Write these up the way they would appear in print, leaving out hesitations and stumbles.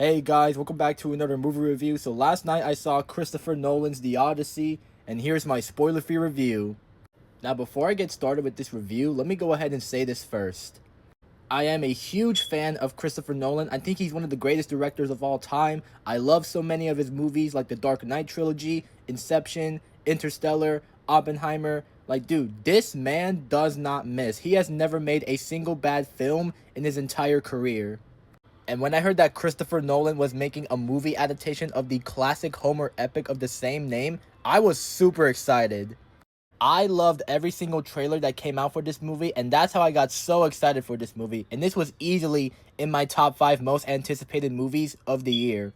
Hey guys, welcome back to another movie review. So last night I saw Christopher Nolan's The Odyssey, and here's my spoiler-free review. Now before I get started with this review, let me go ahead and say this first. I am a huge fan of Christopher Nolan. I think he's one of the greatest directors of all time. I love so many of his movies like the Dark Knight trilogy, Inception, Interstellar, Oppenheimer. Like, dude, this man does not miss. He has never made a single bad film in his entire career. And when I heard that Christopher Nolan was making a movie adaptation of the classic Homer epic of the same name, I was super excited. I loved every single trailer that came out for this movie, and that's how I got so excited for this movie. And this was easily in my top 5 most anticipated movies of the year.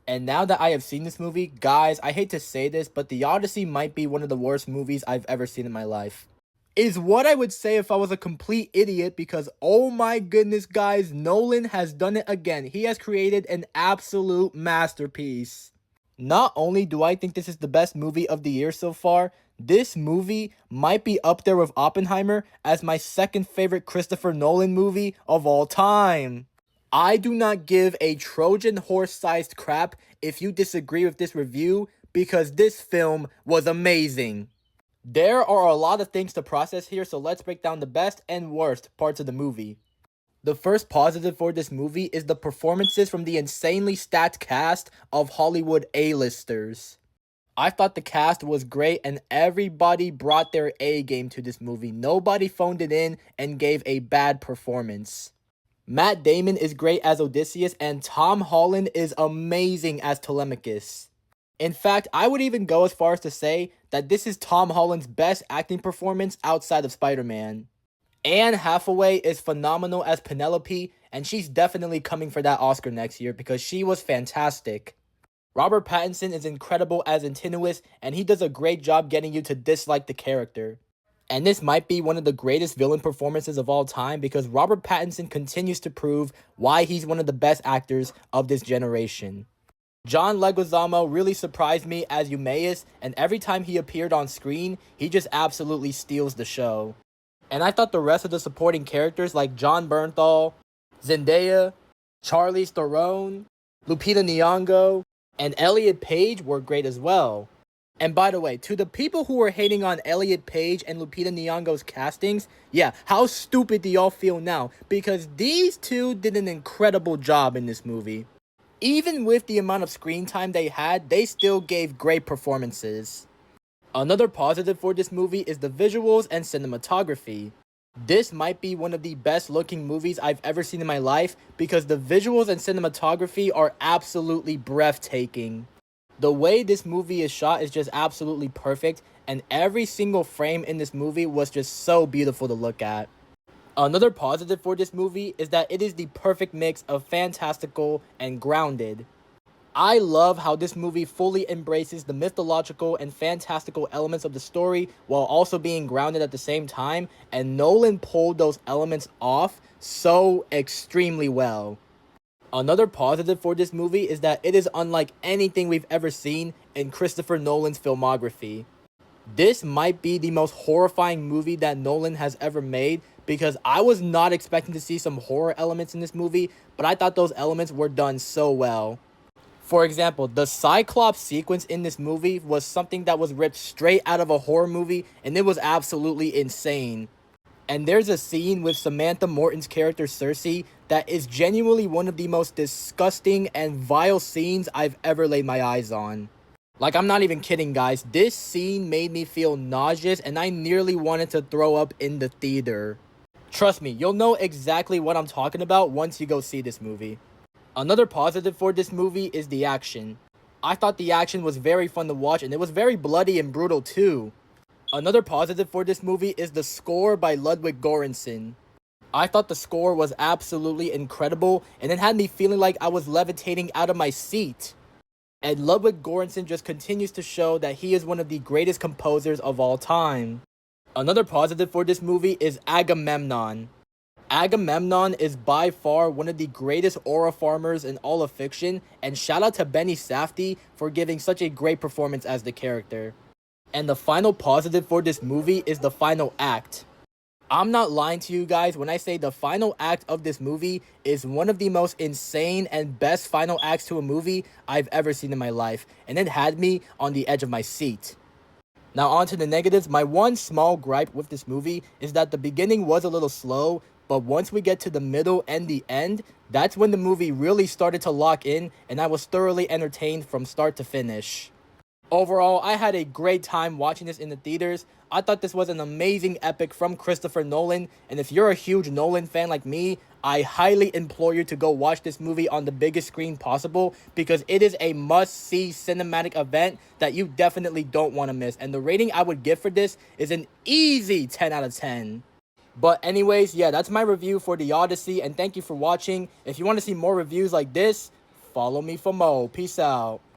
And now that I have seen this movie, guys, I hate to say this, but The Odyssey might be one of the worst movies I've ever seen in my life. Is what I would say if I was a complete idiot, because oh my goodness, guys, Nolan has done it again. He has created an absolute masterpiece. Not only do I think this is the best movie of the year so far, this movie might be up there with Oppenheimer as my second favorite Christopher Nolan movie of all time. I do not give a Trojan horse-sized crap if you disagree with this review, because this film was amazing. There are a lot of things to process here, so let's break down the best and worst parts of the movie. The first positive for this movie is the performances from the insanely stacked cast of Hollywood A-listers. I thought the cast was great and everybody brought their A game to this movie. Nobody phoned it in and gave a bad performance. Matt Damon is great as Odysseus, and Tom Holland is amazing as Telemachus. In fact, I would even go as far as to say that this is Tom Holland's best acting performance outside of Spider-Man. Anne Hathaway is phenomenal as Penelope, and she's definitely coming for that Oscar next year because she was fantastic. Robert Pattinson is incredible as Antinous, and he does a great job getting you to dislike the character. And this might be one of the greatest villain performances of all time because Robert Pattinson continues to prove why he's one of the best actors of this generation. John Leguizamo really surprised me as Eumaeus, and every time he appeared on screen, he just absolutely steals the show. And I thought the rest of the supporting characters like John Bernthal, Zendaya, Charlize Theron, Lupita Nyong'o, and Elliot Page were great as well. And by the way, to the people who were hating on Elliot Page and Lupita Nyong'o's castings, yeah, how stupid do y'all feel now? Because these two did an incredible job in this movie. Even with the amount of screen time they had, they still gave great performances. Another positive for this movie is the visuals and cinematography. This might be one of the best looking movies I've ever seen in my life because the visuals and cinematography are absolutely breathtaking. The way this movie is shot is just absolutely perfect, and every single frame in this movie was just so beautiful to look at. Another positive for this movie is that it is the perfect mix of fantastical and grounded. I love how this movie fully embraces the mythological and fantastical elements of the story while also being grounded at the same time, and Nolan pulled those elements off so extremely well. Another positive for this movie is that it is unlike anything we've ever seen in Christopher Nolan's filmography. This might be the most horrifying movie that Nolan has ever made because I was not expecting to see some horror elements in this movie, but I thought those elements were done so well. For example, the Cyclops sequence in this movie was something that was ripped straight out of a horror movie, and it was absolutely insane. And there's a scene with Samantha Morton's character Cersei that is genuinely one of the most disgusting and vile scenes I've ever laid my eyes on. Like, I'm not even kidding, guys. This scene made me feel nauseous and I nearly wanted to throw up in the theater. Trust me, you'll know exactly what I'm talking about once you go see this movie. Another positive for this movie is the action. I thought the action was very fun to watch and it was very bloody and brutal too. Another positive for this movie is the score by Ludwig Göransson. I thought the score was absolutely incredible and it had me feeling like I was levitating out of my seat. And Ludwig Göransson just continues to show that he is one of the greatest composers of all time. Another positive for this movie is Agamemnon. Agamemnon is by far one of the greatest aura farmers in all of fiction, and shout out to Benny Safdie for giving such a great performance as the character. And the final positive for this movie is the final act. I'm not lying to you guys when I say the final act of this movie is one of the most insane and best final acts to a movie I've ever seen in my life, and it had me on the edge of my seat. Now on to the negatives. My one small gripe with this movie is that the beginning was a little slow, but once we get to the middle and the end, that's when the movie really started to lock in and I was thoroughly entertained from start to finish. Overall, I had a great time watching this in the theaters. I thought this was an amazing epic from Christopher Nolan, and if you're a huge Nolan fan like me, I highly implore you to go watch this movie on the biggest screen possible because it is a must-see cinematic event that you definitely don't want to miss. And the rating I would give for this is an easy 10 out of 10. But anyways, yeah, that's my review for the Odyssey, and thank you for watching. If you want to see more reviews like this, follow me for more. Peace out.